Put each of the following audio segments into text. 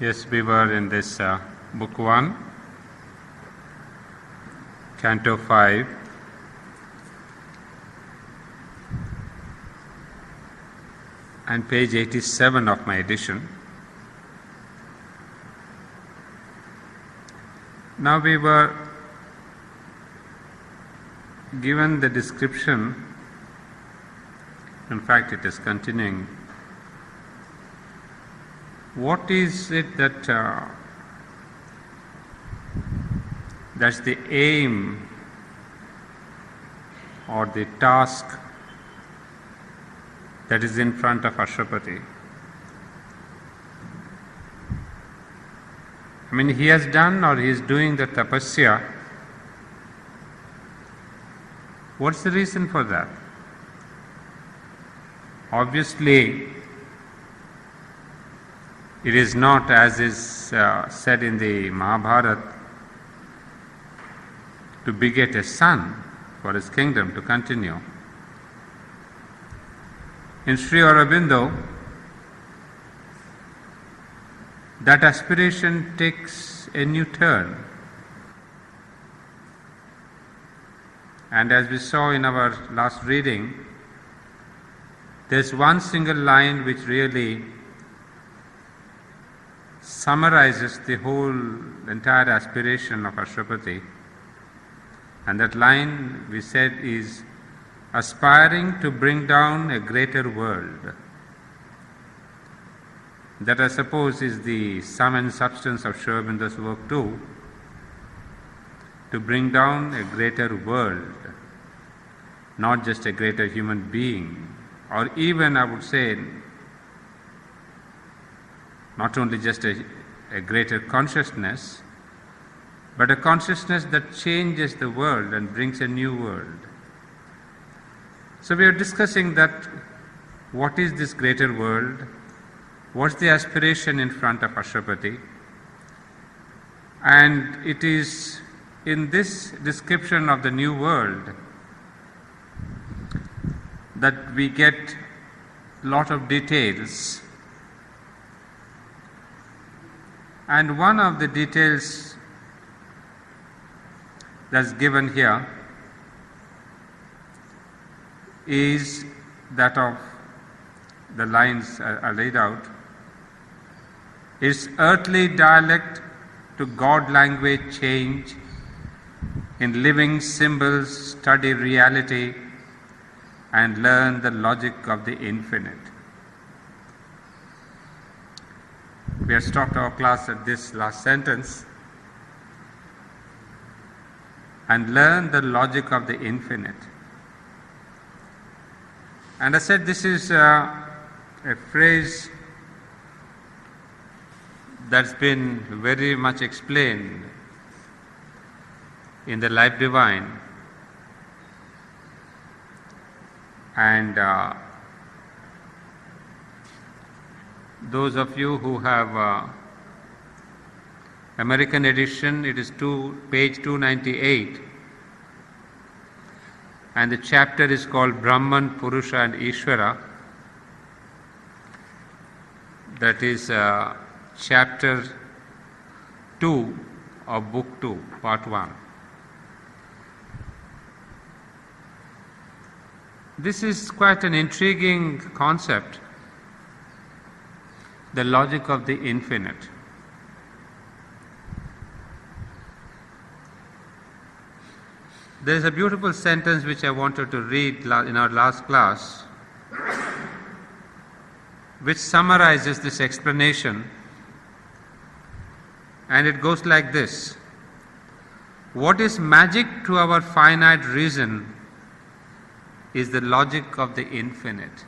Yes, we were in this book 1, Canto 5, and page 87 of my edition. Now we were given the description, in fact it is continuing. What is it that's the aim or the task that is in front of Ashwapati? I mean, he has done or he is doing the tapasya. What's the reason for that? Obviously, it is not, as is said in the Mahabharata, to beget a son for his kingdom to continue. In Sri Aurobindo, that aspiration takes a new turn. And as we saw in our last reading, there's one single line which really summarizes the whole entire aspiration of Ashwapati. And that line, we said, is aspiring to bring down a greater world. That, I suppose, is the sum and substance of Sri Aurobindo's work too, to bring down a greater world, not just a greater human being, or even, I would say, not only just a greater consciousness, but a consciousness that changes the world and brings a new world. So we are discussing that, what is this greater world? What's the aspiration in front of Ashwapati? And it is in this description of the new world that we get a lot of details. And one of the details that's given here is that of the lines are laid out. Its earthly dialect to God language change, in living symbols study reality and learn the logic of the infinite. We have stopped our class at this last sentence. And learn the logic of the infinite. And I said this is a phrase that's been very much explained in the Life Divine. And those of you who have American edition, it is page 298, and the chapter is called Brahman, Purusha and Ishvara. That is chapter 2 of book 2, part 1. This is quite an intriguing concept, the logic of the infinite. There is a beautiful sentence which I wanted to read in our last class, which summarizes this explanation, and it goes like this: what is magic to our finite reason is the logic of the infinite.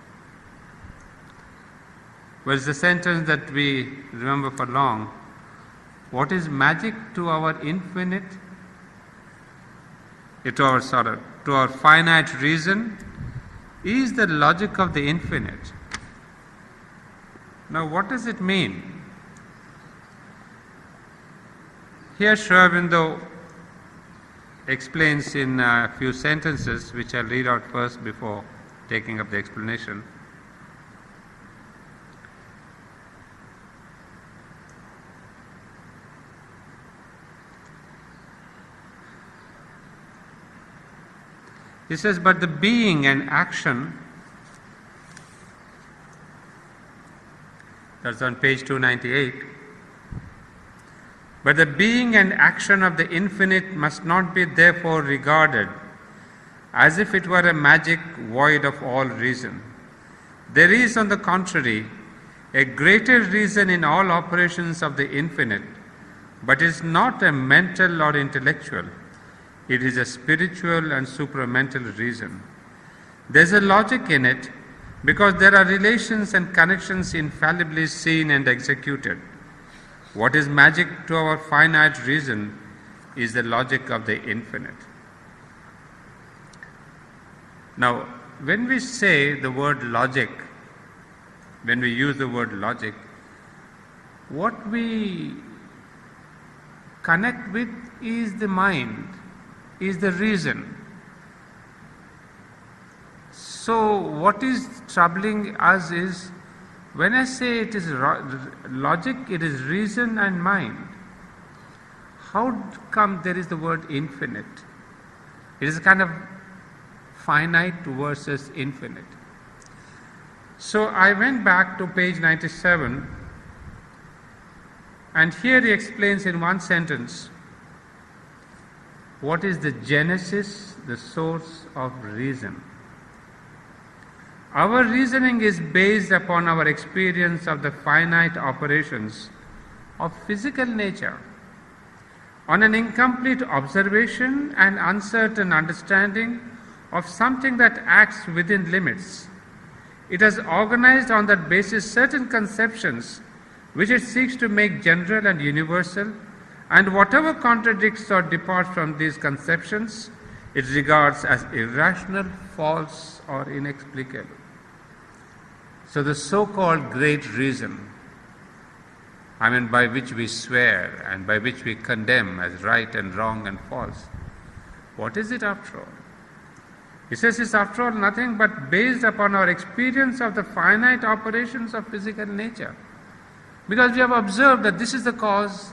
Well, it's a sentence that we remember for long. What is magic to our infinite? To our finite reason is the logic of the infinite. Now, what does it mean? Here Sri Aurobindo explains in a few sentences, which I'll read out first before taking up the explanation. He says, but the being and action, that's on page 298, but the being and action of the infinite must not be therefore regarded as if it were a magic void of all reason. There is, on the contrary, a greater reason in all operations of the infinite, but it is not a mental or intellectual. It is a spiritual and supramental reason. There is a logic in it because there are relations and connections infallibly seen and executed. What is magic to our finite reason is the logic of the infinite. Now, when we say the word logic, when we use the word logic, what we connect with is the mind, is the reason. So what is troubling us is, when I say it is logic, it is reason and mind. How come there is the word infinite? It is a kind of finite versus infinite. So I went back to page 97, and here he explains in one sentence what is the genesis, the source of reason. Our reasoning is based upon our experience of the finite operations of physical nature, on an incomplete observation and uncertain understanding of something that acts within limits. It has organized on that basis certain conceptions which it seeks to make general and universal, and whatever contradicts or departs from these conceptions, it regards as irrational, false, or inexplicable. So the so-called great reason, by which we swear and by which we condemn as right and wrong and false, what is it after all? He says it's after all nothing but based upon our experience of the finite operations of physical nature. Because we have observed that this is the cause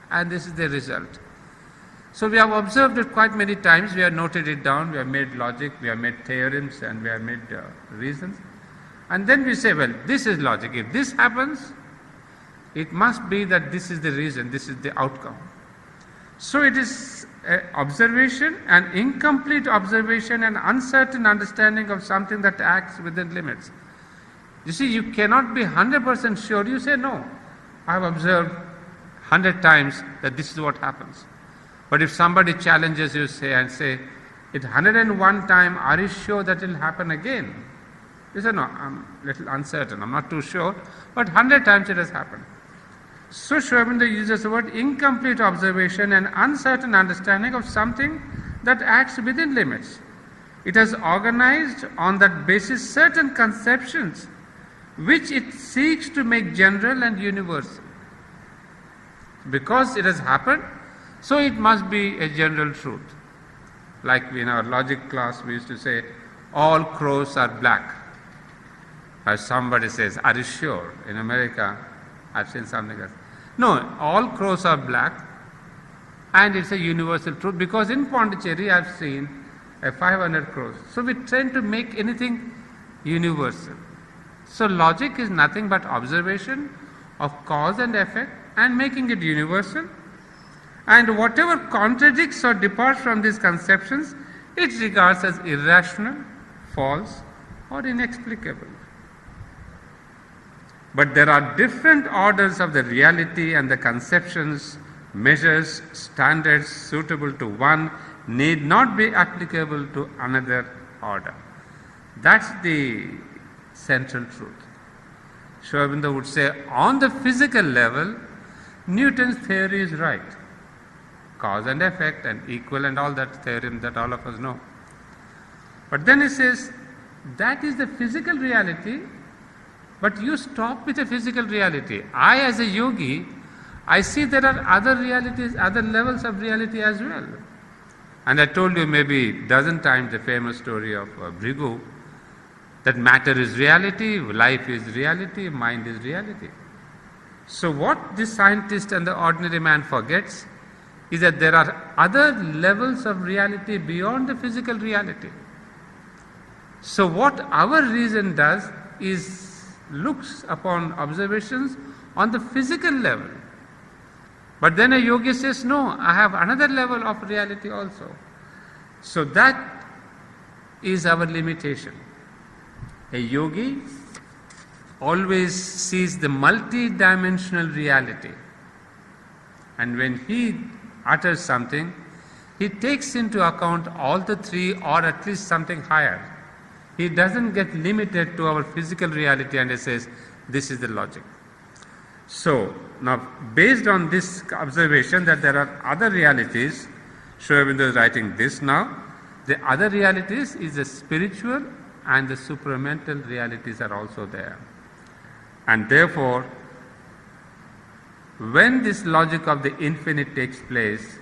and this is the result. So we have observed it quite many times, we have noted it down, we have made logic, we have made theorems, and we have made reasons. And then we say, well, this is logic. If this happens, it must be that this is the reason, this is the outcome. So it is observation, an incomplete observation and uncertain understanding of something that acts within limits. You see, you cannot be 100% sure. You say, no, I have observed 100 times that this is what happens. But if somebody challenges you say, it 101 time, are you sure that it will happen again? You say, no, I'm a little uncertain, I'm not too sure, but 100 times it has happened. So Sri Aurobindo uses the word incomplete observation and uncertain understanding of something that acts within limits. It has organized on that basis certain conceptions which it seeks to make general and universal. Because it has happened, so it must be a general truth. Like in our logic class we used to say, all crows are black. As somebody says, are you sure? In America, I've seen something else. No, all crows are black, and it's a universal truth, because in Pondicherry I've seen 500 crows. So we tend to make anything universal. So logic is nothing but observation of cause and effect and making it universal. And whatever contradicts or departs from these conceptions, it regards as irrational, false, or inexplicable. But there are different orders of the reality, and the conceptions, measures, standards suitable to one need not be applicable to another order. That's the central truth. Sri Aurobindo would say, on the physical level, Newton's theory is right. Cause and effect and equal and all that theorem that all of us know. But then he says, that is the physical reality, but you stop with the physical reality. I, as a yogi, I see there are other realities, other levels of reality as well. And I told you maybe a dozen times the famous story of Bhrigu, that matter is reality, life is reality, mind is reality. So what the scientist and the ordinary man forgets is that there are other levels of reality beyond the physical reality. So what our reason does is looks upon observations on the physical level. But then a yogi says, no, I have another level of reality also. So that is our limitation. A yogi always sees the multi-dimensional reality. And when he utters something, he takes into account all the three or at least something higher. He doesn't get limited to our physical reality and he says, this is the logic. So, now based on this observation that there are other realities, Sri Aurobindo is writing this now, the other realities is the spiritual and the supramental realities are also there. And therefore, when this logic of the infinite takes place,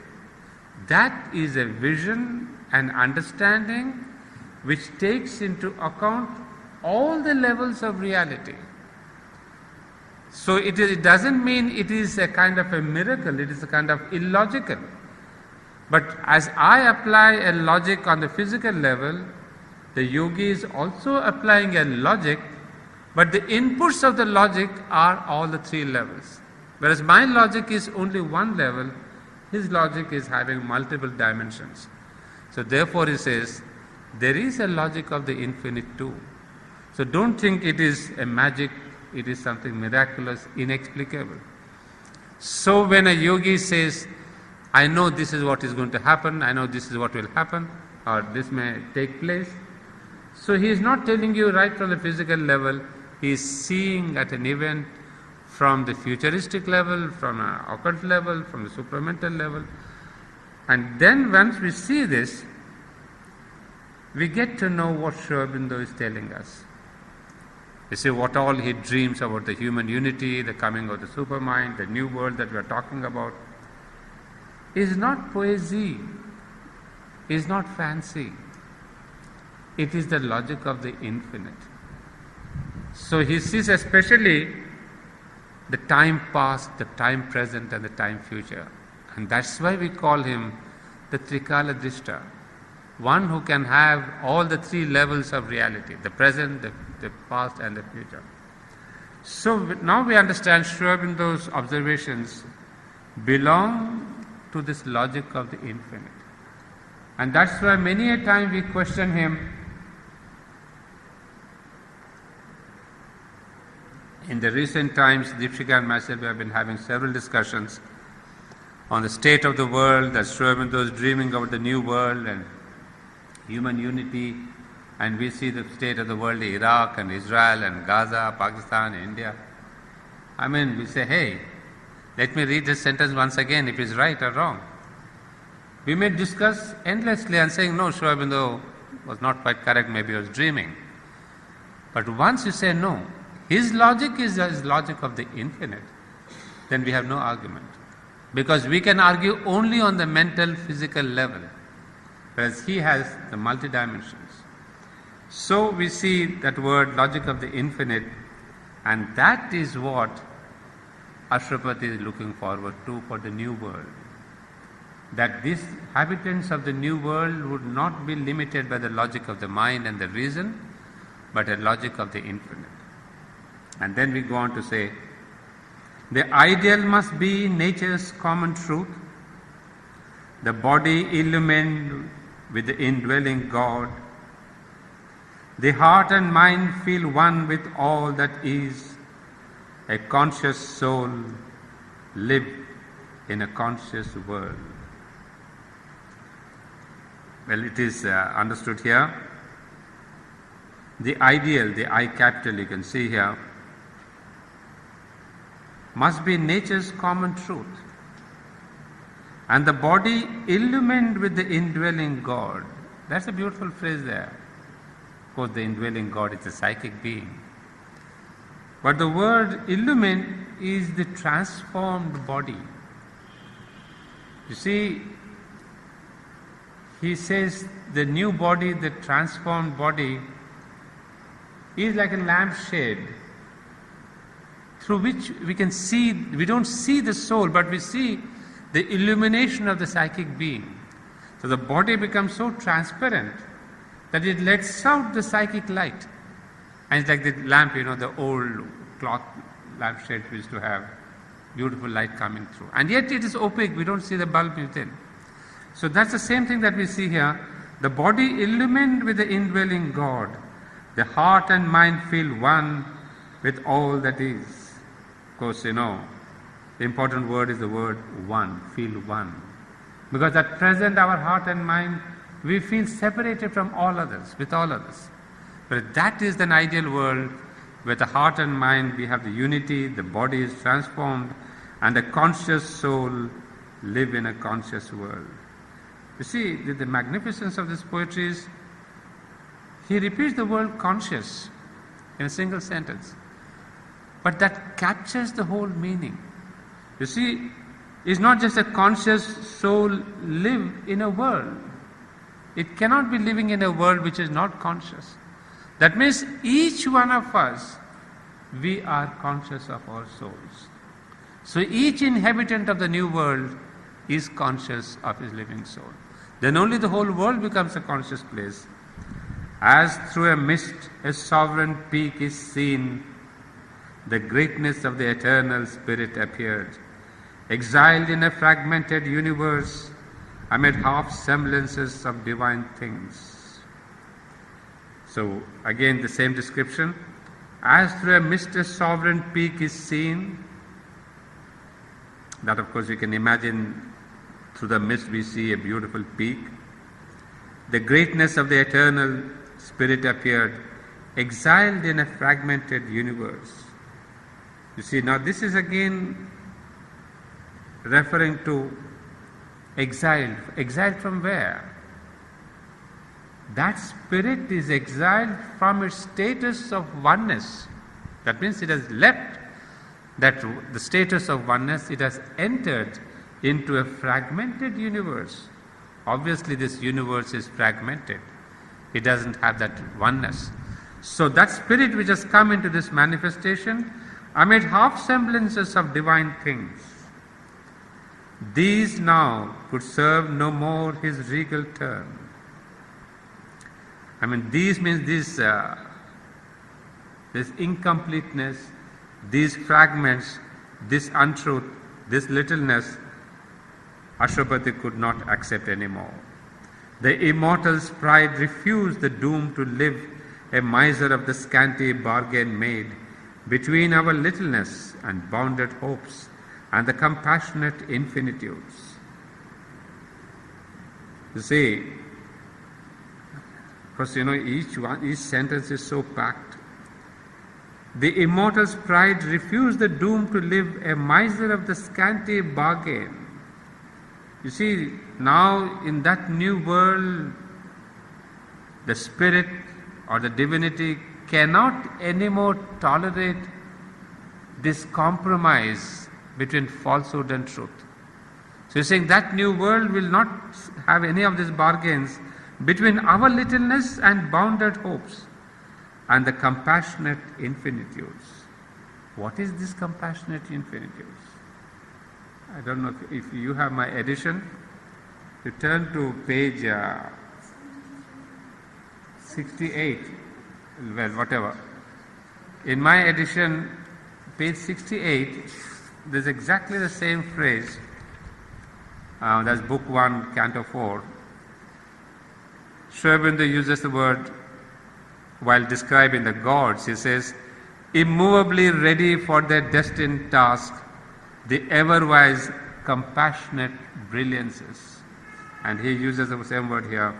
that is a vision and understanding which takes into account all the levels of reality. So it doesn't mean it is a kind of a miracle, it is a kind of illogical. But as I apply a logic on the physical level, the yogi is also applying a logic, but the inputs of the logic are all the three levels. Whereas my logic is only one level, his logic is having multiple dimensions. So therefore he says, there is a logic of the infinite too. So don't think it is a magic, it is something miraculous, inexplicable. So when a yogi says, I know this is what is going to happen, I know this is what will happen, or this may take place. So he is not telling you right from the physical level, he is seeing at an event from the futuristic level, from an occult level, from the supramental level. And then once we see this, we get to know what Sri Aurobindo is telling us. You see, what all he dreams about the human unity, the coming of the supermind, the new world that we are talking about, is not poesy, is not fancy. It is the logic of the infinite. So he sees especially the time past, the time present and the time future. And that's why we call him the Trikala Drishta, one who can have all the three levels of reality, the present, the past and the future. So now we understand Sri Aurobindo's observations belong to this logic of the infinite. And that's why many a time we question him. In the recent times, Deepshika and myself have been having several discussions on the state of the world, that Sri Aurobindo is dreaming about the new world and human unity, and we see the state of the world, Iraq and Israel and Gaza, Pakistan, India. I mean, we say, hey, let me read this sentence once again if it's right or wrong. We may discuss endlessly and saying, no, Sri Aurobindo was not quite correct, maybe he was dreaming. But once you say no, his logic is the logic of the infinite, then we have no argument. Because we can argue only on the mental, physical level, whereas he has the multi-dimensions. So we see that word, logic of the infinite, and that is what Ashwapati is looking forward to for the new world. That these inhabitants of the new world would not be limited by the logic of the mind and the reason, but a logic of the infinite. And then we go on to say, the ideal must be nature's common truth, the body illumined with the indwelling God, the heart and mind feel one with all that is, a conscious soul live in a conscious world. Well, it is understood here. The ideal, the I capital you can see here, must be nature's common truth. And the body illumined with the indwelling God. That's a beautiful phrase there. Of course, the indwelling God is a psychic being. But the word illumined is the transformed body. You see, he says the new body, the transformed body, is like a lampshade through which we can see, we don't see the soul, but we see the illumination of the psychic being. So the body becomes so transparent that it lets out the psychic light. And it's like the lamp, the old cloth lampshade we used to have, beautiful light coming through. And yet it is opaque, we don't see the bulb within. So that's the same thing that we see here. The body illumined with the indwelling God. The heart and mind feel one with all that is. Of course, the important word is the word one, feel one. Because at present our heart and mind, we feel separated from all others, with all others. But that is an ideal world where the heart and mind, we have the unity, the body is transformed, and the conscious soul live in a conscious world. You see, the magnificence of this poetry is, he repeats the word conscious in a single sentence. But that captures the whole meaning. You see, it's not just a conscious soul live in a world. It cannot be living in a world which is not conscious. That means each one of us, we are conscious of our souls. So each inhabitant of the new world is conscious of his living soul. Then only the whole world becomes a conscious place. As through a mist a sovereign peak is seen, the greatness of the eternal spirit appeared. Exiled in a fragmented universe, amid half semblances of divine things. So again the same description. As through a mist a sovereign peak is seen. That of course you can imagine, through the mist we see a beautiful peak. The greatness of the eternal spirit appeared, exiled in a fragmented universe. You see, now this is again referring to exiled. Exiled from where? That spirit is exiled from its status of oneness. That means it has left the status of oneness, it has entered into a fragmented universe. Obviously this universe is fragmented. It doesn't have that oneness. So that spirit which has come into this manifestation amid half semblances of divine things, these now could serve no more his regal turn. These means this incompleteness, these fragments, this untruth, this littleness, Ashwapati could not accept anymore. The immortal's pride refused the doom to live, a miser of the scanty bargain made between our littleness and bounded hopes and the compassionate infinitudes. You see, because each sentence is so packed. The immortal's pride refused the doom to live, a miser of the scanty bargain. You see, now in that new world, the spirit or the divinity cannot anymore tolerate this compromise between falsehood and truth. So you're saying that new world will not have any of these bargains between our littleness and bounded hopes and the compassionate infinitudes. What is this compassionate infinitudes? I don't know if you have my edition. You turn to page 68, well, whatever. In my edition, page 68, there's exactly the same phrase. That's book 1, canto 4. Sri Aurobindo uses the word, while describing the gods, he says, immovably ready for their destined task, the ever-wise compassionate brilliances. And he uses the same word here,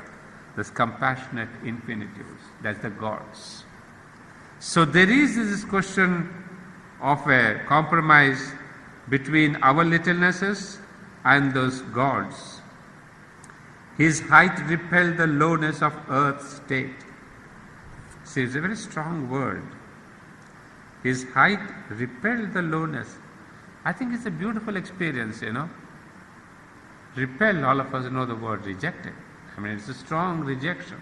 this compassionate infinitudes. That's the gods. So there is this question of a compromise between our littlenesses and those gods. His height repelled the lowness of earth's state. See, it's a very strong word. His height repelled the lowness. I think it's a beautiful experience, Repel, all of us know the word rejected. It's a strong rejection.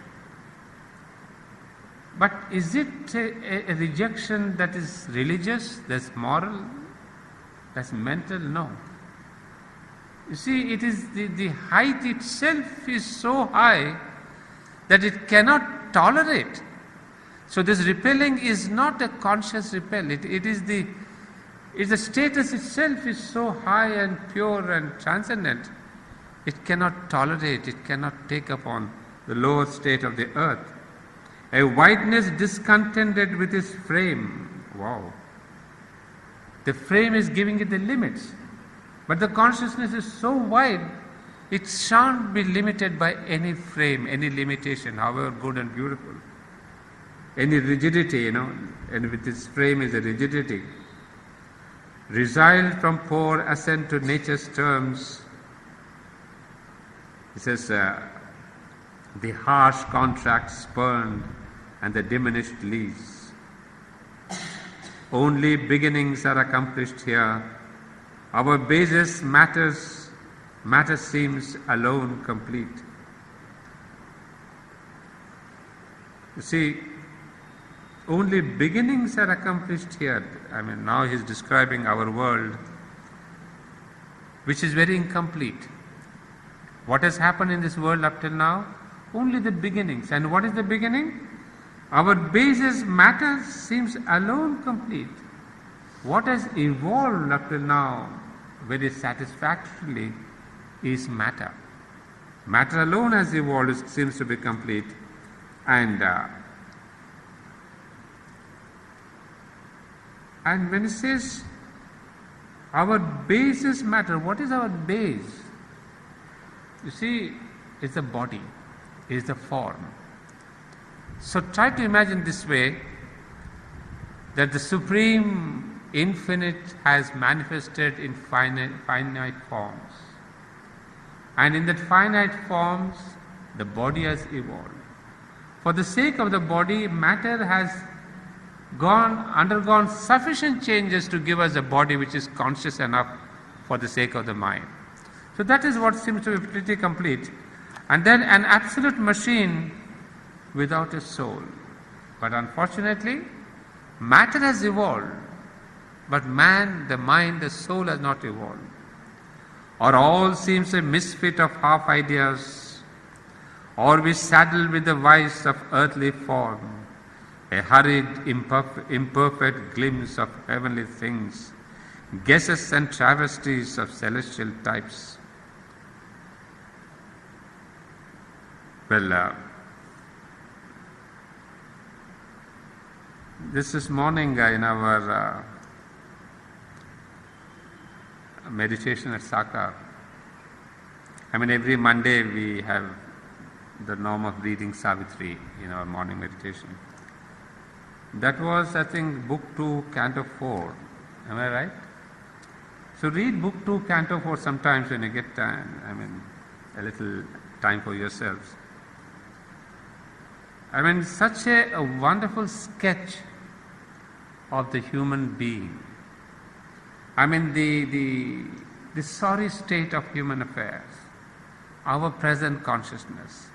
But is it a rejection that is religious, that's moral, that's mental? No. You see, it is the height itself is so high that it cannot tolerate. So this repelling is not a conscious repel. It is the status itself is so high and pure and transcendent. It cannot tolerate, it cannot take upon the lower state of the earth. A wideness discontented with its frame. Wow. The frame is giving it the limits. But the consciousness is so wide, it shan't be limited by any frame, any limitation, however good and beautiful. Any rigidity, and with its frame is a rigidity. Resile from poor assent to nature's terms. It says, the harsh contract spurned and the diminished lease. Only beginnings are accomplished here. Our basest matter seems alone complete. You see, only beginnings are accomplished here. Now he's describing our world, which is very incomplete. What has happened in this world up till now? Only the beginnings. And what is the beginning? Our basest matter seems alone complete. What has evolved up till now very satisfactorily is matter. Matter alone has evolved, it seems to be complete. And when it says our base is matter, what is our base? You see, it's the body, it's the form. So try to imagine this way, that the Supreme Infinite has manifested in finite forms. And in that finite forms, the body has evolved. For the sake of the body, matter has undergone sufficient changes to give us a body which is conscious enough for the sake of the mind. So that is what seems to be pretty complete. And then an absolute machine without a soul. But unfortunately, matter has evolved, but man, the mind, the soul has not evolved. Or all seems a misfit of half ideas, or we saddle with the vice of earthly form, a hurried, imperfect glimpse of heavenly things, guesses and travesties of celestial types. Well, this morning in our meditation at Sakar, every Monday we have the norm of reading Savitri in our morning meditation. That was, I think, Book 2, Canto 4. Am I right? So read Book 2, Canto 4 sometimes when you get time, a little time for yourselves. Such a wonderful sketch of the human being. The sorry state of human affairs, our present consciousness.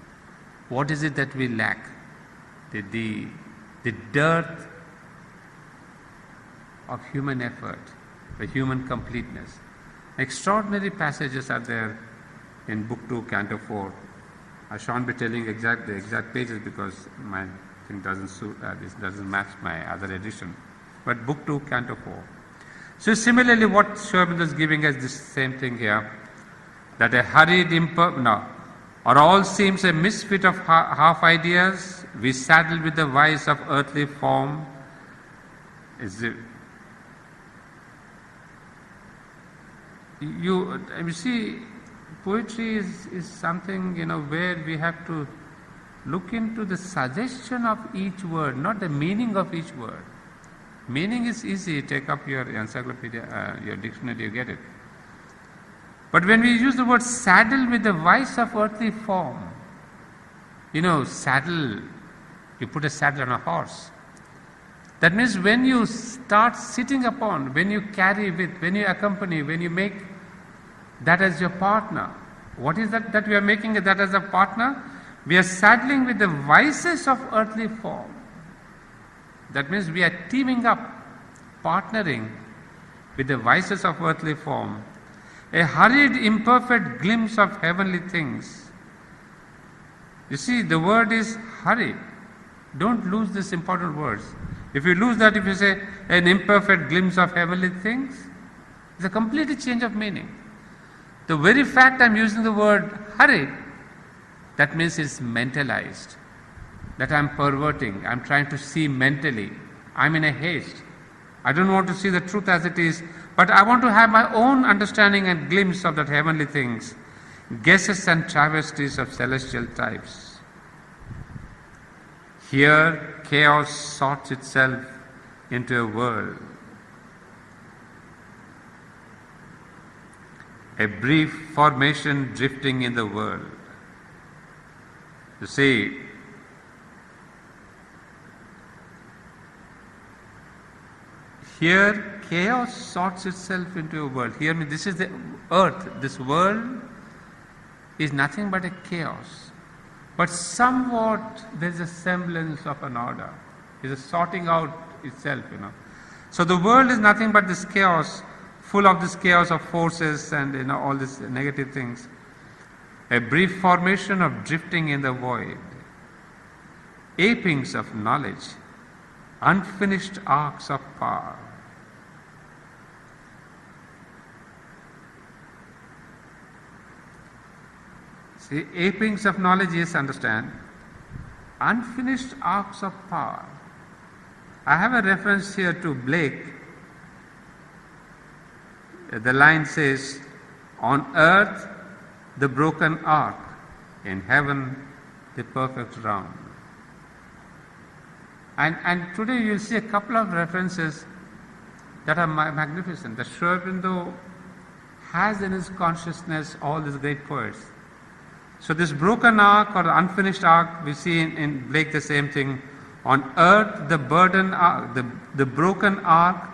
What is it that we lack? The dearth of human effort, the human completeness. Extraordinary passages are there in Book 2, Canto 4. I shan't be telling the exact pages because my thing doesn't suit, this doesn't match my other edition. But Book 2, Canto 4. So similarly, what Sherman is giving us this same thing here, that a hurried or all seems a misfit of half ideas, we saddle with the vice of earthly form. You see, poetry is something, where we have to look into the suggestion of each word, not the meaning of each word. Meaning is easy, take up your encyclopedia, your dictionary, you get it. But when we use the word saddle with the vice of earthly form, saddle, you put a saddle on a horse. That means when you start sitting upon, when you carry with, when you accompany, when you make that as your partner, what is that we are making that as a partner? We are saddling with the vices of earthly form. That means we are teaming up, partnering with the vices of earthly form. A hurried, imperfect glimpse of heavenly things. You see, the word is hurried. Don't lose these important words. If you lose that, if you say an imperfect glimpse of heavenly things, it's a completely change of meaning. The very fact I'm using the word hurry, that means it's mentalized. That I'm perverting, I'm trying to see mentally. I'm in a haste. I don't want to see the truth as it is, but I want to have my own understanding and glimpse of that heavenly things, guesses and travesties of celestial types. Here, chaos sorts itself into a world. A brief formation drifting in the world. You see, here chaos sorts itself into a world. Here, this is the earth. This world is nothing but a chaos. But somewhat there is a semblance of an order. It is sorting out itself, So the world is nothing but this chaos, full of this chaos of forces and all these negative things. A brief formation of drifting in the void. Apings of knowledge. Unfinished arcs of power. See, apings of knowledge is understand. Unfinished arcs of power. I have a reference here to Blake. The line says, on earth the broken arc, in heaven the perfect round. And today you'll see a couple of references that are magnificent. That Sri Aurobindo has in his consciousness all these great poets. So this broken arc or the unfinished arc, we see in Blake the same thing. On earth the burden arc, the broken arc,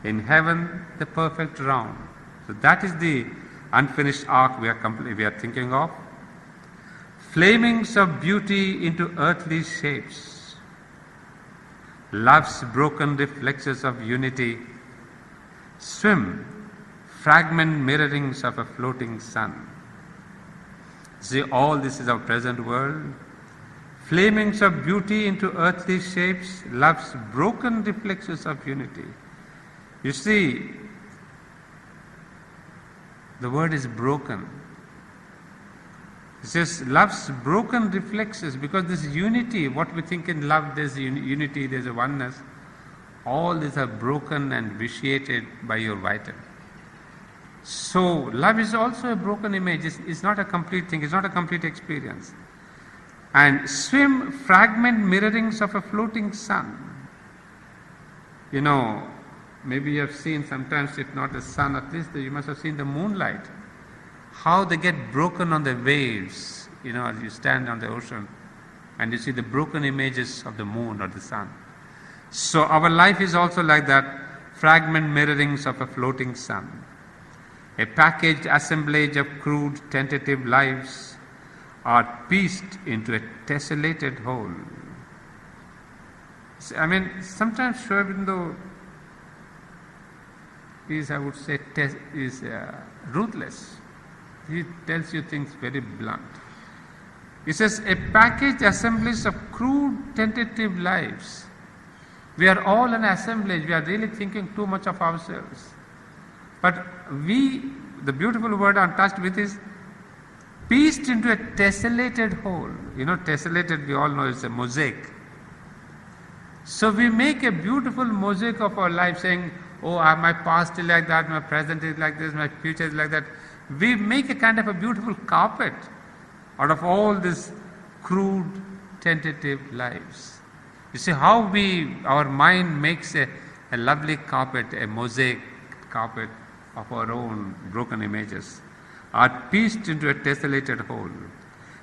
in heaven the perfect round. So that is the unfinished arc we are thinking of. Flamings of beauty into earthly shapes. Love's broken reflexes of unity. Swim, fragment mirrorings of a floating sun. See, all this is our present world. Flamings of beauty into earthly shapes, love's broken reflexes of unity. You see, the word is broken. It says love's broken reflexes, because this unity, what we think in love, there's unity, there's a oneness. All these are broken and vitiated by your vital. So, love is also a broken image. It's not a complete thing. It's not a complete experience. And swim, fragment mirrorings of a floating sun. Maybe you have seen sometimes, if not the sun, at least you must have seen the moonlight. How they get broken on the waves, as you stand on the ocean and you see the broken images of the moon or the sun. So our life is also like that, fragment mirrorings of a floating sun. A packaged assemblage of crude, tentative lives are pieced into a tessellated whole. Sometimes Sri Aurobindo is, I would say, ruthless. He tells you things very blunt. He says, a packaged assemblage of crude, tentative lives. We are all an assemblage. We are really thinking too much of ourselves. But the beautiful word I'm touched with is pieced into a tessellated whole. Tessellated, we all know, is a mosaic. So we make a beautiful mosaic of our life, saying, oh, my past is like that, my present is like this, my future is like that. We make a kind of a beautiful carpet out of all these crude, tentative lives. You see how our mind makes a lovely carpet, a mosaic carpet of our own broken images, are pieced into a tessellated whole.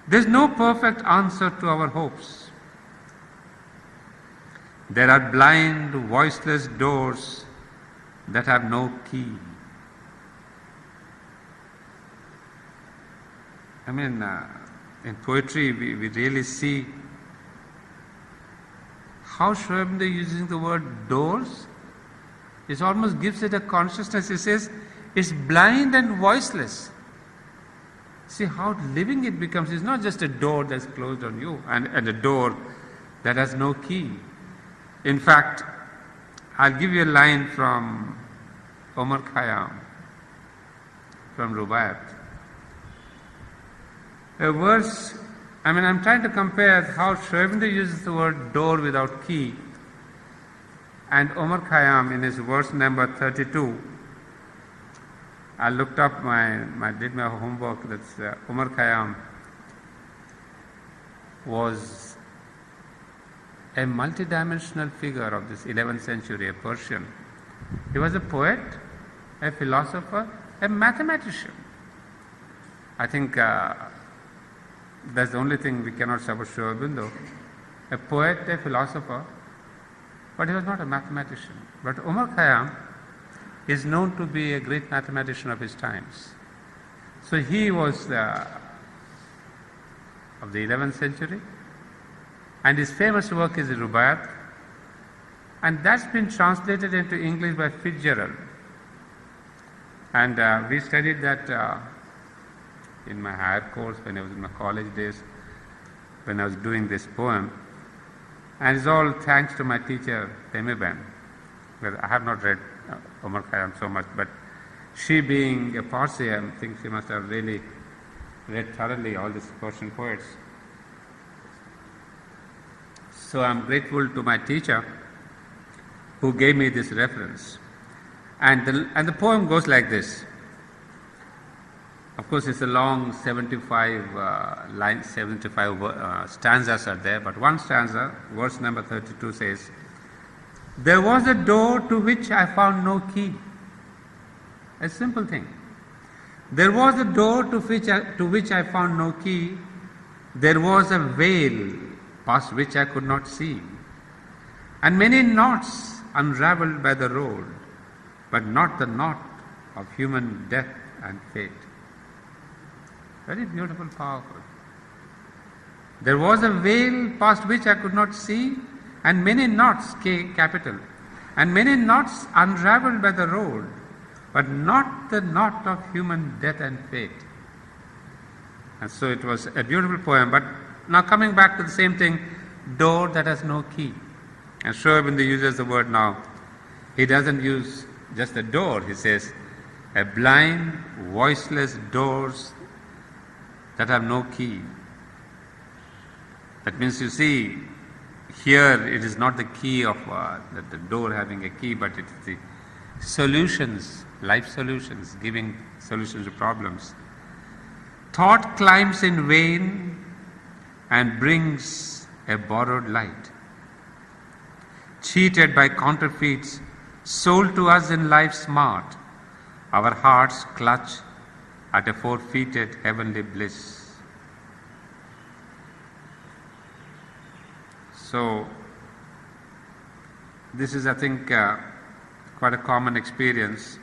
There is no perfect answer to our hopes. There are blind, voiceless doors that have no key. In poetry we really see how Sri Aurobindo using the word doors. It almost gives it a consciousness. He says, it's blind and voiceless. See how living it becomes. It's not just a door that's closed on you and a door that has no key. In fact, I'll give you a line from Omar Khayyam, from Rubaiyat. A verse, I'm trying to compare how Sri Aurobindo uses the word door without key, and Omar Khayyam in his verse number 32. I looked up did my homework. That's Omar Khayyam was a multidimensional figure of this 11th century, a Persian. He was a poet, a philosopher, a mathematician. I think that's the only thing we cannot say about Sri Aurobindo. A poet, a philosopher, but he was not a mathematician. But Omar Khayyam is known to be a great mathematician of his times. So he was of the 11th century, and his famous work is Rubaiyat, and that's been translated into English by Fitzgerald. And we studied that in my higher course when I was in my college days, when I was doing this poem. And it's all thanks to my teacher, Temiben. Well, I have not read Omar Khayyam so much, but she being a Parsi, I think she must have really read thoroughly all these Persian poets. So I'm grateful to my teacher who gave me this reference. And the poem goes like this. Of course, it's a long 75 stanzas are there, but one stanza, verse number 32 says, "There was a door to which I found no key." A simple thing. There was a door to which I found no key. There was a veil past which I could not see, and many knots unravelled by the road, but not the knot of human death and fate. Very beautiful, powerful. There was a veil past which I could not see, and many knots, capital, and many knots unravelled by the road, but not the knot of human death and fate. And so it was a beautiful poem. But now coming back to the same thing, door that has no key. And Sri Aurobindo uses the word now. He doesn't use just a door. He says, a blind, voiceless doors that have no key. That means, you see, here it is not the key of the door having a key, but it is the solutions, life solutions, giving solutions to problems. Thought climbs in vain and brings a borrowed light. Cheated by counterfeits, sold to us in life's mart, our hearts clutch at a forfeited heavenly bliss. So, this is, I think, quite a common experience.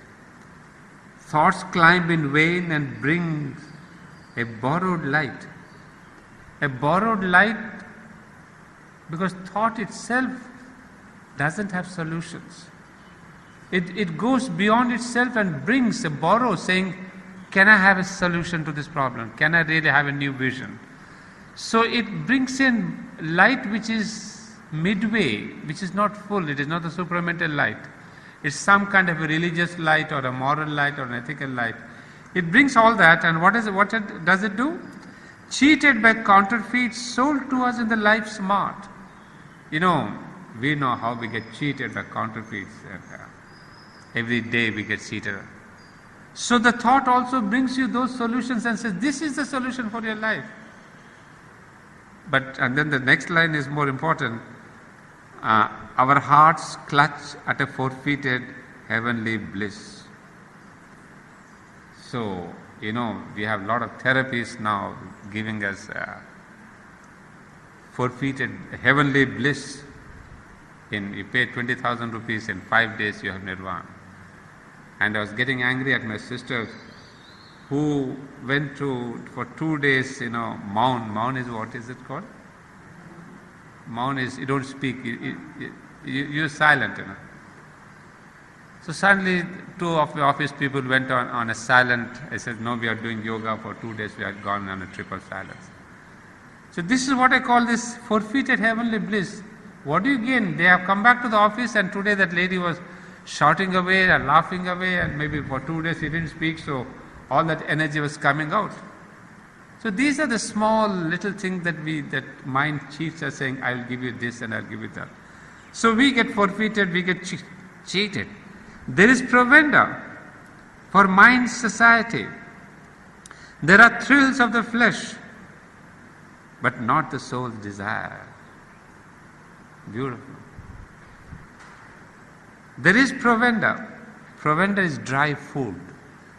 Thoughts climb in vain and bring a borrowed light. A borrowed light because thought itself doesn't have solutions. It goes beyond itself and brings a borrow, saying, can I have a solution to this problem? Can I really have a new vision? So it brings in light which is midway, which is not full. It is not a supramental light. It's some kind of a religious light or a moral light or an ethical light. It brings all that, and what does it do? Cheated by counterfeits, sold to us in the life's mart. You know, we know how we get cheated by counterfeits. Every day we get cheated. So the thought also brings you those solutions and says, this is the solution for your life. And then the next line is more important. Our hearts clutch at a forfeited heavenly bliss. So, you know, we have a lot of therapies now giving us forfeited heavenly bliss. You pay 20,000 rupees, in 5 days you have nirvana. And I was getting angry at my sisters who went for 2 days, Maun. Maun is, what is it called? Maun is, you don't speak, you're silent, So suddenly 2 of the office people went on a silent, I said, no, we are doing yoga for 2 days, we are gone on a triple silence. So this is what I call this forfeited heavenly bliss. What do you gain? They have come back to the office, and today that lady was shouting away and laughing away, and maybe for 2 days she didn't speak, so all that energy was coming out. So these are the small little things that mind cheats us, saying, I will give you this and I will give you that. So we get forfeited, we get cheated. There is provender for mind's society. There are thrills of the flesh, but not the soul's desire. Beautiful. There is provender. Provender is dry food.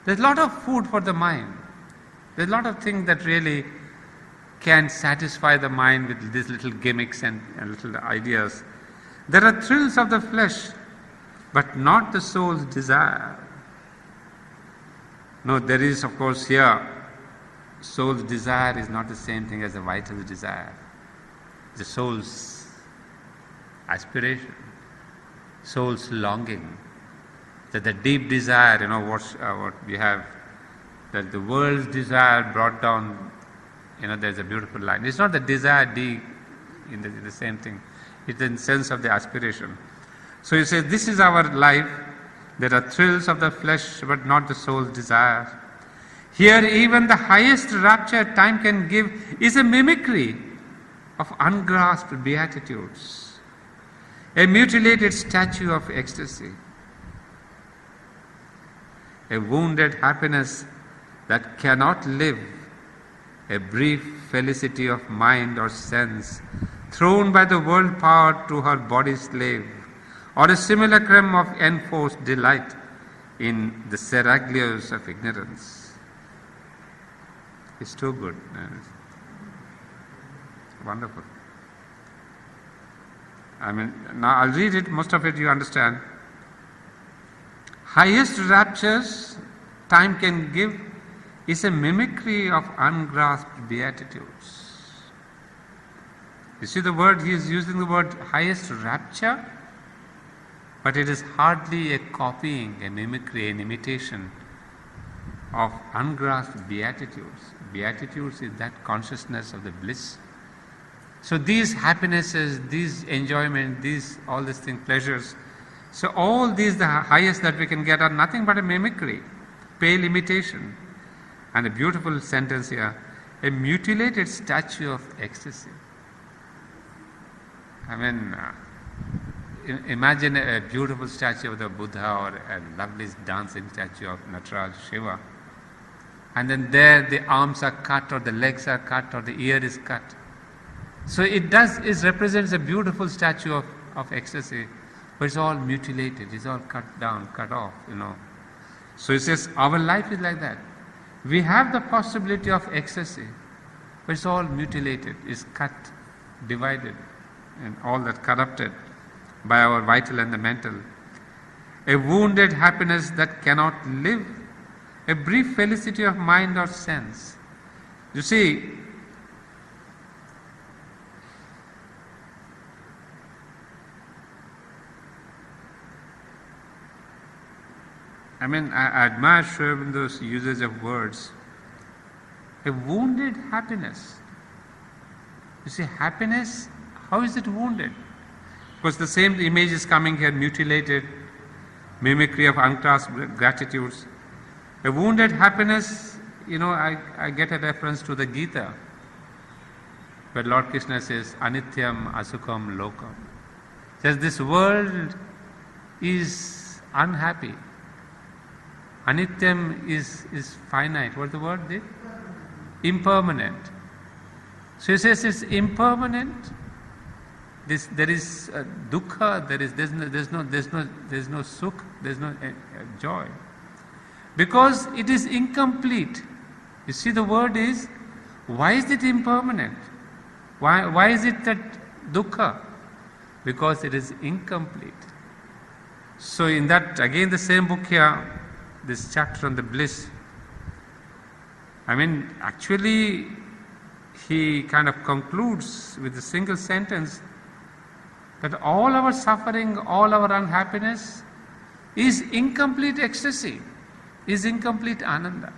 There's a lot of food for the mind. There's a lot of things that really can satisfy the mind with these little gimmicks and little ideas. There are thrills of the flesh, but not the soul's desire. No, there is, of course, here, soul's desire is not the same thing as the vital desire. The soul's aspiration, soul's longing, that the deep desire, what we have, that the world's desire brought down, there's a beautiful line. It's not the desire deep in the same thing. It's in the sense of the aspiration. So he says, this is our life. There are thrills of the flesh, but not the soul's desire. Here even the highest rapture time can give is a mimicry of ungrasped beatitudes, a mutilated statue of ecstasy, a wounded happiness that cannot live, a brief felicity of mind or sense, thrown by the world power to her body's slave, or a simulacrum of enforced delight in the seraglios of ignorance. It's too good. Wonderful. Now I'll read it, most of it you understand. Highest raptures time can give is a mimicry of ungrasped beatitudes. You see the word, he is using the word highest rapture, but it is hardly a copying, a mimicry, an imitation of ungrasped beatitudes. Beatitudes is that consciousness of the bliss. So these happinesses, these enjoyment, all these things, pleasures, so all these, the highest that we can get, are nothing but a mimicry, pale imitation. And a beautiful sentence here, a mutilated statue of ecstasy. Imagine a beautiful statue of the Buddha or a lovely dancing statue of Nataraj, Shiva. And then there the arms are cut or the legs are cut or the ear is cut. So it represents a beautiful statue of ecstasy, but it's all mutilated, it's all cut down, cut off, So it says our life is like that. We have the possibility of ecstasy, but it's all mutilated, it's cut, divided, and all that corrupted by our vital and the mental. A wounded happiness that cannot live, a brief felicity of mind or sense. You see, I admire Sri Aurobindo's usage of words. A wounded happiness. You see, happiness, how is it wounded? Because the same image is coming here, mutilated, mimicry of ungrasped gratitudes. A wounded happiness, I get a reference to the Gita, where Lord Krishna says, Anityam Asukam Lokam. Says this world is unhappy. Anityam is finite. What's the word there? Impermanent. So he says it's impermanent. There is dukkha. There's no sukh. There's no joy, because it is incomplete. You see, the word is, why is it impermanent? Why is it that dukkha? Because it is incomplete. So in that, again, the same book here, this chapter on the bliss, actually he kind of concludes with a single sentence that all our suffering, all our unhappiness is incomplete ecstasy, is incomplete ananda.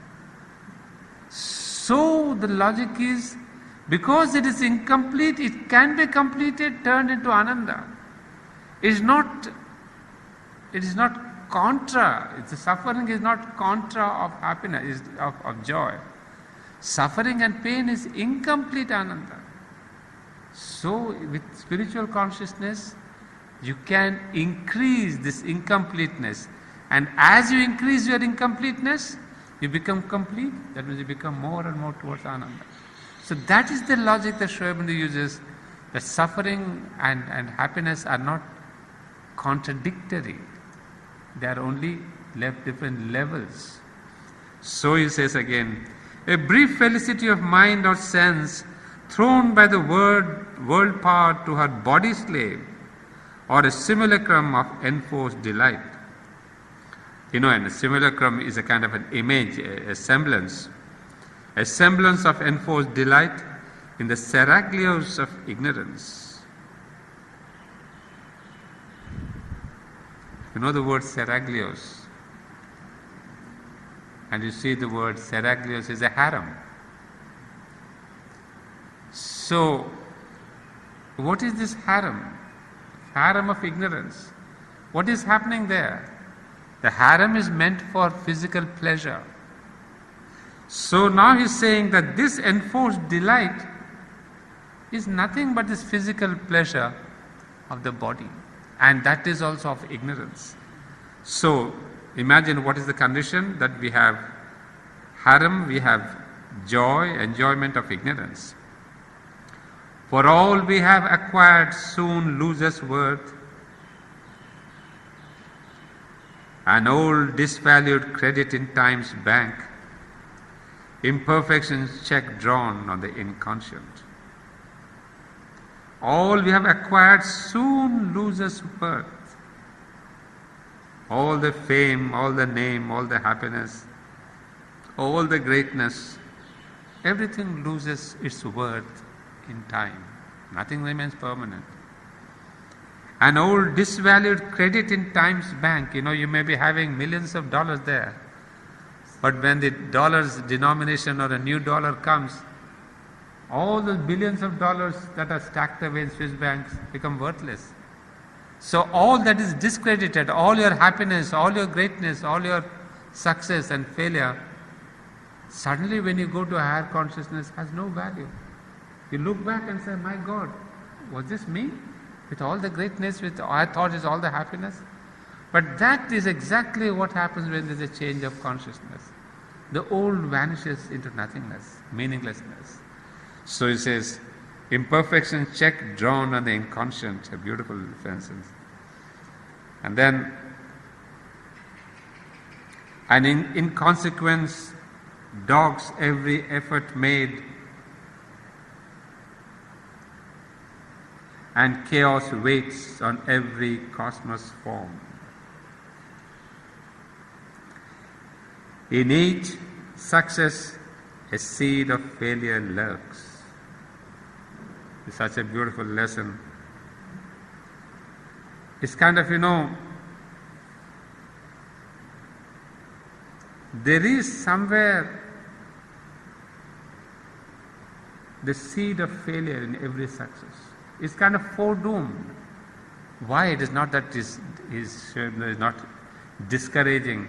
So the logic is, Because it is incomplete, it can be completed, turned into Ananda. It is not contra. The suffering is not contra of happiness, of joy. Suffering and pain is incomplete Ananda. So with spiritual consciousness, you can increase this incompleteness. And as you increase your incompleteness, you become complete. That means you become more and more towards Ananda. So that is the logic that Sri Aurobindo uses, that suffering and happiness are not contradictory. They are only different levels. So he says again, a brief felicity of mind or sense thrown by the world power to her body slave, or a simulacrum of enforced delight. And a simulacrum is a kind of an image, a semblance of enforced delight in the seraglios of ignorance. You know the word seraglios, and you see the word seraglios is a harem. So, what is this harem? Harem of ignorance. What is happening there? The harem is meant for physical pleasure. So now he's saying that this enforced delight is nothing but this physical pleasure of the body, and that is also of ignorance. So imagine what is the condition, that we have harem, we have joy, enjoyment of ignorance. For all we have acquired soon loses worth, an old disvalued credit in time's bank, imperfections check drawn on the inconscient. All we have acquired soon loses worth. All the fame, all the name, all the happiness, all the greatness, everything loses its worth in time. Nothing remains permanent. An old disvalued credit in time's bank, you may be having millions of dollars there, but when the dollar's denomination or a new dollar comes, all the billions of dollars that are stacked away in Swiss banks become worthless. So all that is discredited, all your happiness, all your greatness, all your success and failure, suddenly when you go to a higher consciousness, has no value. You look back and say, my God, was this me? With all the greatness, with I thought is all the happiness? But that is exactly what happens when there is a change of consciousness. The old vanishes into nothingness, meaninglessness. So he says, imperfection check drawn on the inconscient, a beautiful sentence. And then, and in consequence, dogs every effort made, and chaos waits on every cosmos form. In each success, a seed of failure lurks. It's such a beautiful lesson. It's kind of, there is somewhere the seed of failure in every success. It's kind of foredoomed. Why? It is not that it is not discouraging,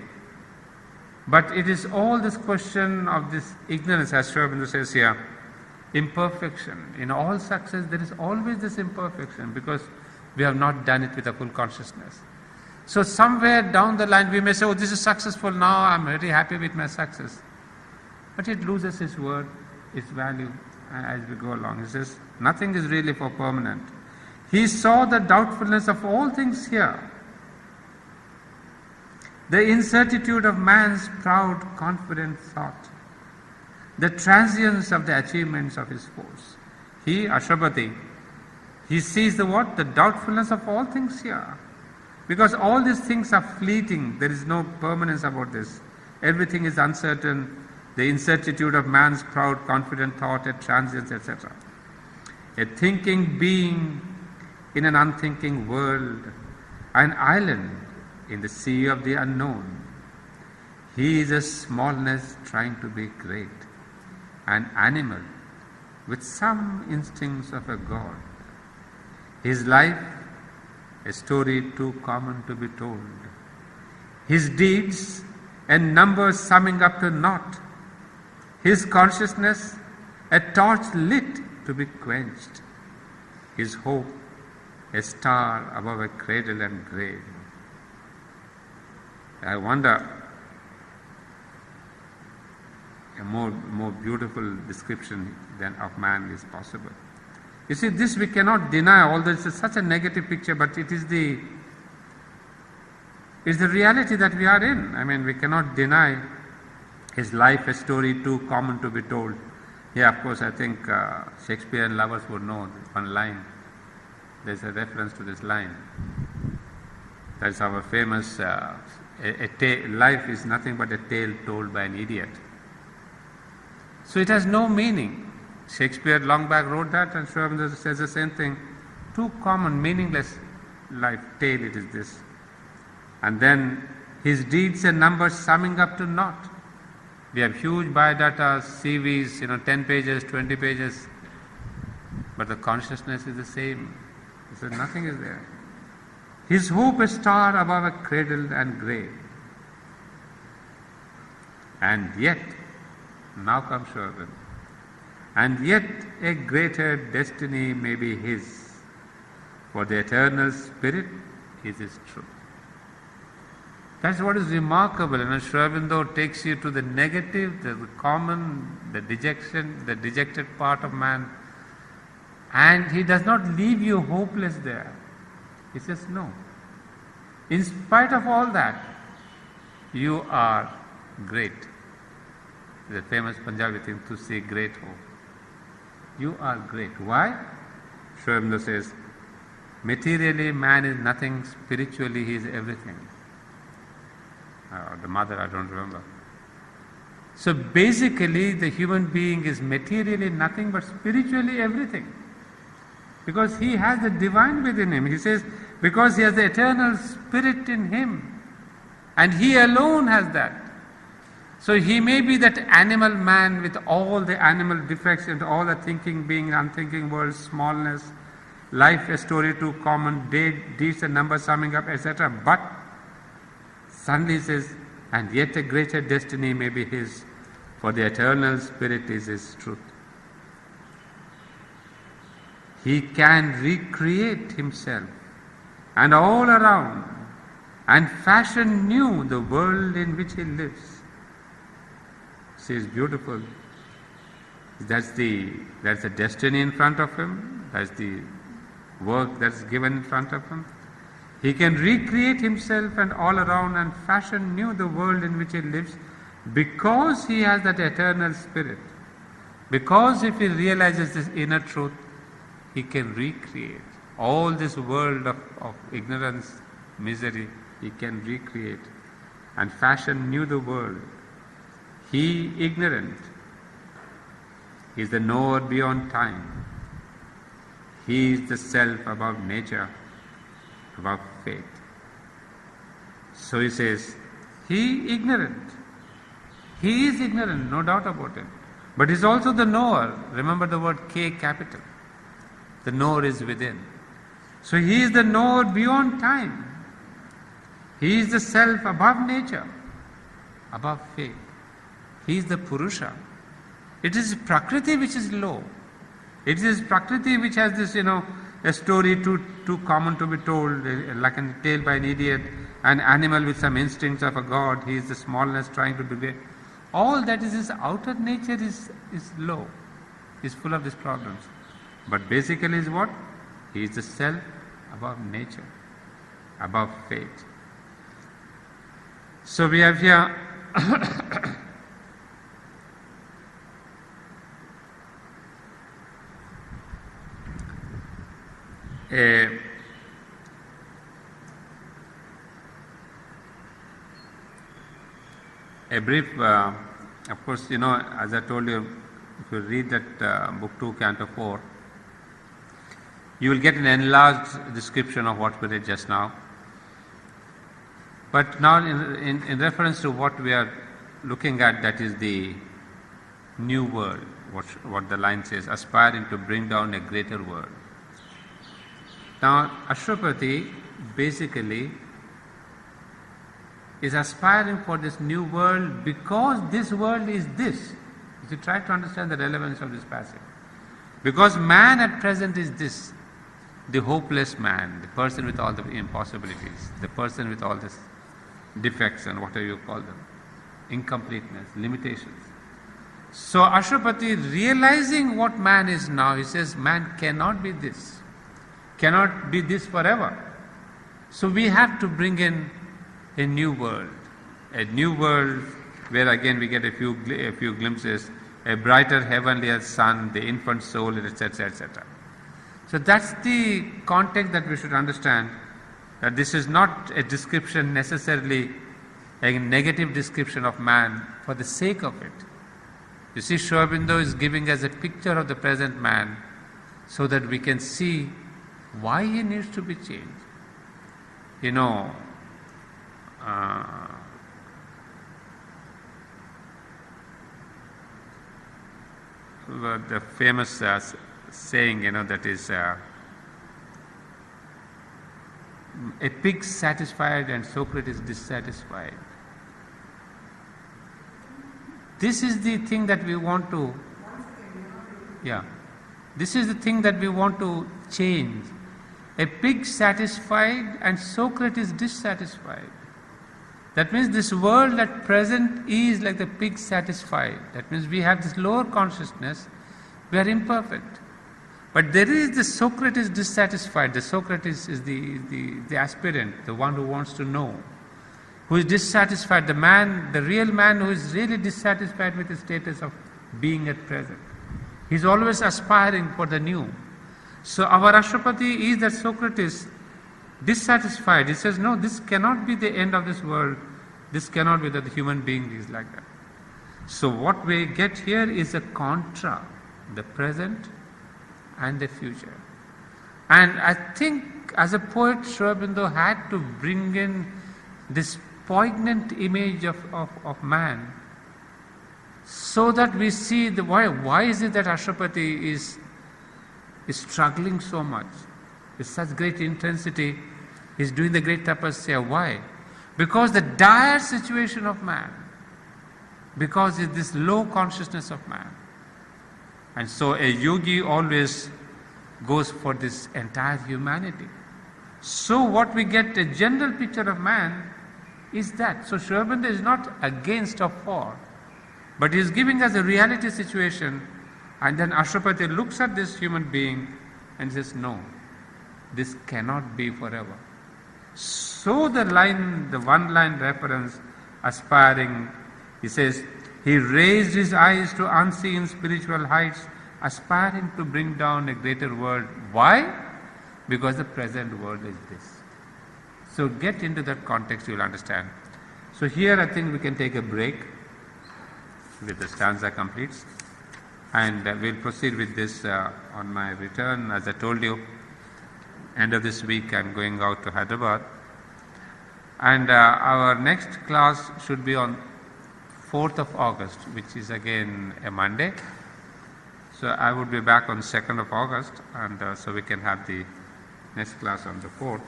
but it is all this question of this ignorance, as Sri Aurobindo says here, imperfection. In all success there is always this imperfection, because we have not done it with a full consciousness. So somewhere down the line we may say, oh, this is successful now, I'm very happy with my success. But it loses its worth, its value as we go along. He says, nothing is really for permanent. He saw the doubtfulness of all things here, the incertitude of man's proud, confident thought, the transience of the achievements of his force. He, Ashwapati, he sees the what? The doubtfulness of all things here. Because all these things are fleeting, there is no permanence about this. Everything is uncertain, the incertitude of man's proud, confident thought, a transience, etc. A thinking being in an unthinking world, an island in the sea of the unknown. He is a smallness trying to be great, an animal with some instincts of a god. His life, a story too common to be told. His deeds, a number summing up to naught. His consciousness, a torch lit to be quenched. His hope, a star above a cradle and grave. I wonder, a more beautiful description than of man is possible. You see, this we cannot deny, although it's such a negative picture, but it is the reality that we are in. I mean, we cannot deny his life, a story too common to be told. Yeah, of course, I think Shakespearean lovers would know one line. There's a reference to this line. That's our famous, life is nothing but a tale told by an idiot. So it has no meaning. Shakespeare long back wrote that, and Sri says the same thing. Too common, meaningless life, tale it is this. And then his deeds and numbers summing up to naught. We have huge biodata, CVs, 10 pages, 20 pages, but the consciousness is the same. So nothing is there. His hope a star above a cradle and grave. And yet, now comes Sherwin, and yet a greater destiny may be his, for the eternal spirit is his truth. That's what is remarkable. Sri Aurobindo takes you to the negative, the common, the dejection, the dejected part of man, and he does not leave you hopeless there. He says, no. In spite of all that, you are great. The famous Punjabi thing, to see great hope. You are great. Why? Sri Aurobindo says, materially man is nothing, spiritually he is everything. The mother, I don't remember. So basically the human being is materially nothing but spiritually everything. Because he has the divine within him. He says, because he has the eternal spirit in him. And he alone has that. So he may be that animal man with all the animal defects and all the thinking being, unthinking world, smallness, life a story too common, deeds and numbers summing up, etc. But suddenly he says, and yet a greater destiny may be his, for the eternal spirit is his truth. He can recreate himself and all around and fashion new the world in which he lives. See, it's beautiful. That's the destiny in front of him. That's the work that's given in front of him. He can recreate himself and all around and fashion new the world in which he lives, because he has that eternal spirit. Because if he realizes this inner truth, he can recreate all this world of ignorance, misery. He can recreate and fashion new the world. He, ignorant, is the knower beyond time. He is the self above nature, above fate. So he says, he ignorant. He is ignorant, no doubt about it. But he is also the knower. Remember the word K capital. The knower is within. So he is the knower beyond time. He is the self above nature, above fate. He is the Purusha. It is Prakriti which is low. It is Prakriti which has this, a story too common to be told, like a tale by an idiot, an animal with some instincts of a god. He is the smallness trying to do great. All that is his outer nature is low, is full of these problems. But basically is what? He is the self above nature, above fate. So we have here a brief, of course, as I told you, if you read that book 2, Canto 4, you will get an enlarged description of what we read just now. But now in reference to what we are looking at, that is the new world, what the line says, aspiring to bring down a greater world. Now, Ashwapati basically is aspiring for this new world because this world is this. You try to understand the relevance of this passage. Because man at present is this, the hopeless man, the person with all the impossibilities, the person with all these defects and whatever you call them, incompleteness, limitations. So Ashwapati, realizing what man is now, he says man cannot be this, cannot be this forever. So we have to bring in a new world where again we get a few glimpses, a brighter heavenlier sun, the infant soul, etc., etc. So that's the context that we should understand, that this is not a description necessarily a negative description of man for the sake of it. You see, Sri Aurobindo is giving us a picture of the present man so that we can see why he needs to be changed. You know, the famous saying, that is a pig satisfied and Socrates dissatisfied. This is the thing that we want to, this is the thing that we want to change. A pig satisfied and Socrates dissatisfied. That means this world at present is like the pig satisfied. That means we have this lower consciousness, we are imperfect. But there is the Socrates dissatisfied. The Socrates is the aspirant, the one who wants to know, who is dissatisfied, the man, the real man who is really dissatisfied with the status of being at present. He is always aspiring for the new. So our Ashwapati is that Socrates dissatisfied. He says, no, this cannot be the end of this world. This cannot be that the human being is like that. So what we get here is a contra, the present and the future. And I think as a poet, Sri Aurobindo had to bring in this poignant image of man so that we see the why is it that Ashwapati is struggling so much with such great intensity. He's doing the great tapasya. Why? Because the dire situation of man, because it's this low consciousness of man. And so a yogi always goes for this entire humanity. So what we get, a general picture of man is that. So Sri Aurobindo is not against or for, but he is giving us a reality situation, and then Ashwapati looks at this human being and says, no, this cannot be forever. So the one line reference, aspiring, he says, he raised his eyes to unseen spiritual heights, aspiring to bring down a greater world. Why? Because the present world is this. So get into that context, you will understand. So here I think we can take a break with the stanza completes, and we'll proceed with this on my return. As I told you, end of this week I'm going out to Hyderabad, and our next class should be on 4th of August, which is again a Monday. So I would be back on 2nd of August, and so we can have the next class on the 4th.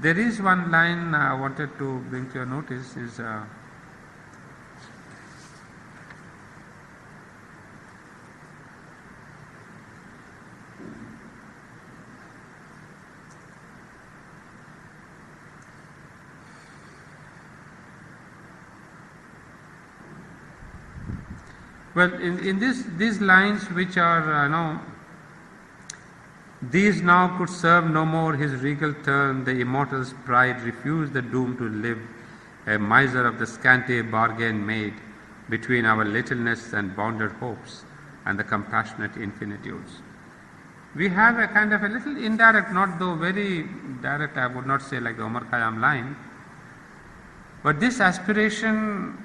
There is one line I wanted to bring to your notice is well, in these lines which are these now could serve no more his regal turn, the immortal's pride refused the doom to live, a miser of the scanty bargain made between our littleness and bounded hopes and the compassionate infinitudes. We have a kind of a little indirect, not though very direct, I would not say like the Omar Khayyam line, but this aspiration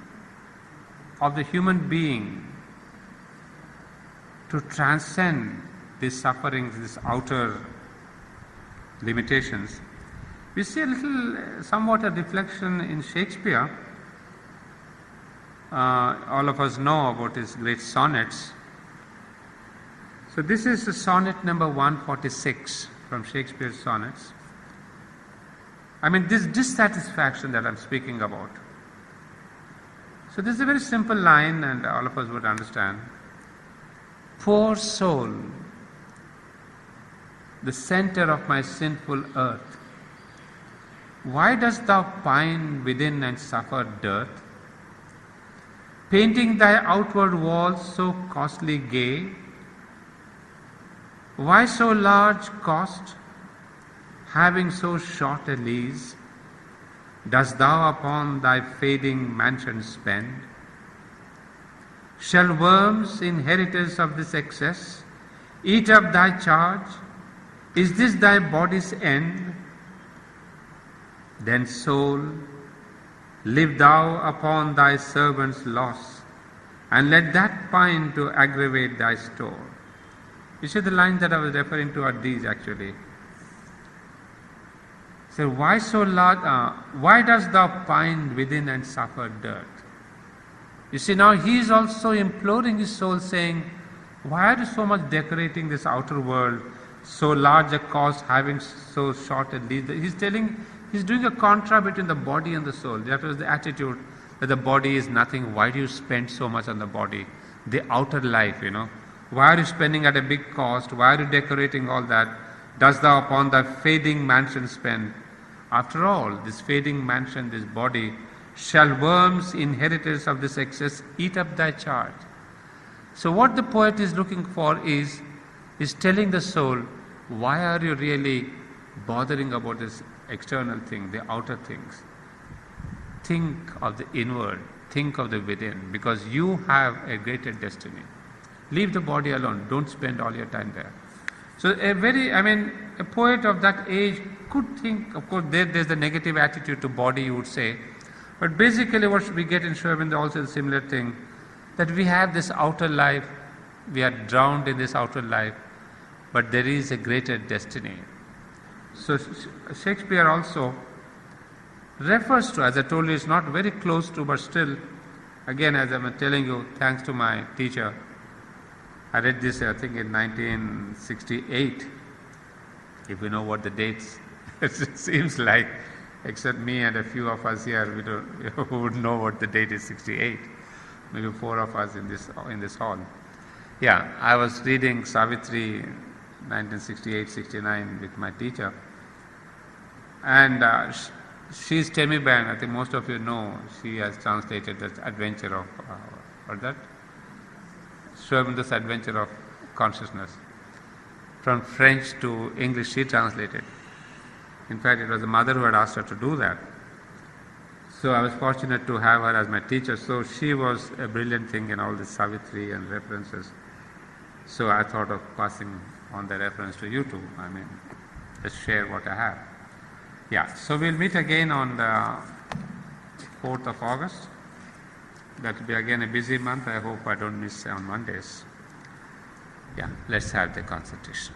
of the human being to transcend these sufferings, these outer limitations. We see a little, somewhat a reflection in Shakespeare, All of us know about his great sonnets. So this is the sonnet number 146 from Shakespeare's sonnets. I mean, this dissatisfaction that I'm speaking about. So this is a very simple line, and all of us would understand. Poor soul, the center of my sinful earth, why dost thou pine within and suffer dirt? Painting thy outward walls so costly gay, why so large cost, having so short a lease, dost thou upon thy fading mansion spend? Shall worms, inheritors of this excess, eat up thy charge? Is this thy body's end? Then, soul, live thou upon thy servant's loss, and let that pine to aggravate thy store. You see, the lines that I was referring to are these actually. So, why so large? Why dost thou pine within and suffer dirt? You see, now he is also imploring his soul, saying, why are you so much decorating this outer world, so large a cost, having so short a lease? He's doing a contra between the body and the soul. That was the attitude that the body is nothing. Why do you spend so much on the body? The outer life, Why are you spending at a big cost? Why are you decorating all that? Dost thou upon thy fading mansion spend? After all, this fading mansion, this body, shall worms, inheritors of this excess, eat up thy charge. So what the poet is looking for is telling the soul, why are you really bothering about this external thing, the outer things? Think of the inward, think of the within, because you have a greater destiny. Leave the body alone, don't spend all your time there. So a poet of that age could think, of course there's the negative attitude to body, you would say, but basically what we get in Sri Aurobindo also is a similar thing, that we have this outer life, we are drowned in this outer life, but there is a greater destiny. So Shakespeare also refers to, as I told you, it's not very close to, but still, again, as I'm telling you, thanks to my teacher, I read this, I think, in 1968. If you know what the dates, it seems like, except me and a few of us here, who would know what the date is 68. Maybe 4 of us in this hall. Yeah, I was reading Savitri, 1968-69, with my teacher, and she's Temi Bain. I think most of you know. She has translated that Adventure of Sri Aurobindo's Adventure of Consciousness. From French to English, she translated. In fact, it was the mother who had asked her to do that. So I was fortunate to have her as my teacher. So she was a brilliant thing in all this Savitri and references. So I thought of passing on the reference to you too. Just share what I have. Yeah, so we'll meet again on the 4th of August. That will be again a busy month. I hope I don't miss on Mondays. Yeah, let's have the concentration.